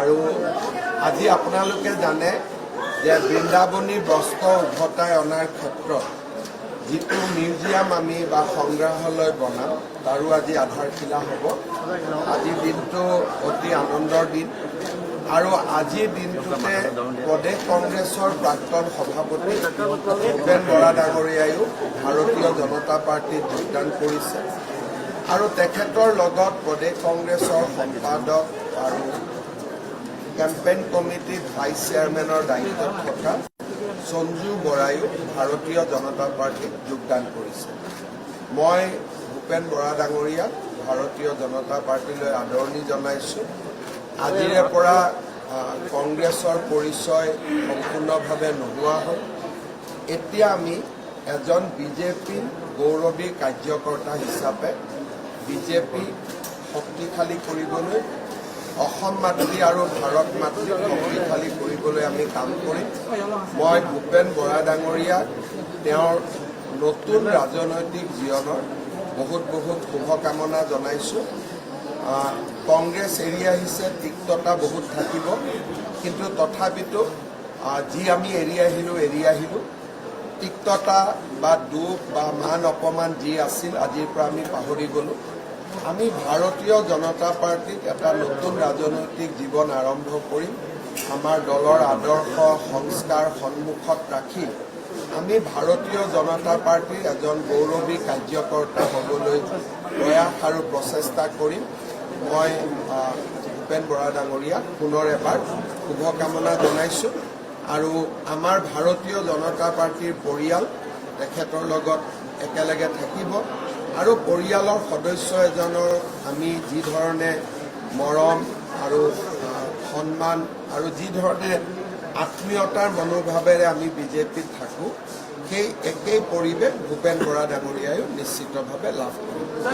আৰু আজি আপোনালোকে জানে যে বৃন্দাবনী বস্ত্ৰ উভতাই অনাৰ ক্ষেত্ৰত যিটো মিউজিয়াম আমি বা সংগ্ৰহালয় বনাম তাৰো আজি আধাৰশিলা হ'ব। আজিৰ দিনটো অতি আনন্দৰ দিন আৰু আজিৰ দিনটোতে প্ৰদেশ কংগ্ৰেছৰ প্ৰাক্তন সভাপতি ভূপেন বৰা ডাঙৰীয়ায়ো ভাৰতীয় জনতা পাৰ্টীত যোগদান কৰিছে আৰু তেখেতৰ লগত প্ৰদেশ কংগ্ৰেছৰ সম্পাদক আৰু কেম্পেইন কমিটিৰ ভাইচ চেয়াৰমেনৰ দায়িত্বত থকা সঞ্জু বৰায়ো ভাৰতীয় জনতা পাৰ্টীত যোগদান কৰিছে। মই ভূপেন বৰা ডাঙৰীয়াক ভাৰতীয় জনতা পাৰ্টীলৈ আদৰণি জনাইছোঁ। আজিৰে পৰা কংগ্ৰেছৰ পৰিচয় সম্পূৰ্ণভাৱে নোহোৱা হ'ল। এতিয়া আমি এজন বিজেপিৰ গৌৰৱী কাৰ্যকৰ্তা হিচাপে বিজেপি শক্তিশালী কৰিবলৈ অসম মাতৃ আৰু ভাৰত মাতৃক শক্তিশালী কৰিবলৈ আমি কাম কৰিম। মই ভূপেন বৰা ডাঙৰীয়াক তেওঁৰ নতুন ৰাজনৈতিক জীৱনৰ বহুত বহুত শুভকামনা জনাইছোঁ। কংগ্ৰেছ এৰি আহিছে, তিক্ততা বহুত থাকিব, কিন্তু তথাপিতো যি আমি এৰি আহিলোঁ তিক্ততা বা দুখ বা মান অপমান যি আছিল আজিৰ পৰা আমি পাহৰি গ'লোঁ। আমি ভাৰতীয় জনতা পাৰ্টীত এটা নতুন ৰাজনৈতিক জীৱন আৰম্ভ কৰিম। আমাৰ দলৰ আদৰ্শ সংস্কাৰ সন্মুখত ৰাখি আমি ভাৰতীয় জনতা পাৰ্টীৰ এজন গৌৰৱী কাৰ্যকৰ্তা হ'বলৈ প্ৰয়াস আৰু প্ৰচেষ্টা কৰিম। মই ভূপেন বৰা ডাঙৰীয়াক পুনৰ এবাৰ শুভকামনা জনাইছোঁ আৰু আমাৰ ভাৰতীয় জনতা পাৰ্টীৰ পৰিয়াল তেখেতৰ লগত একেলগে থাকিব আৰু পৰিয়ালৰ সদস্য এজনৰ আমি যি ধৰণে মৰম আৰু সন্মান আৰু যি ধৰণে আত্মীয়তাৰ মনোভাৱেৰে আমি বিজেপিত থাকোঁ সেই একেই পৰিৱেশ ভূপেন বৰা ডাঙৰীয়ায়ো নিশ্চিতভাৱে লাভ কৰিব।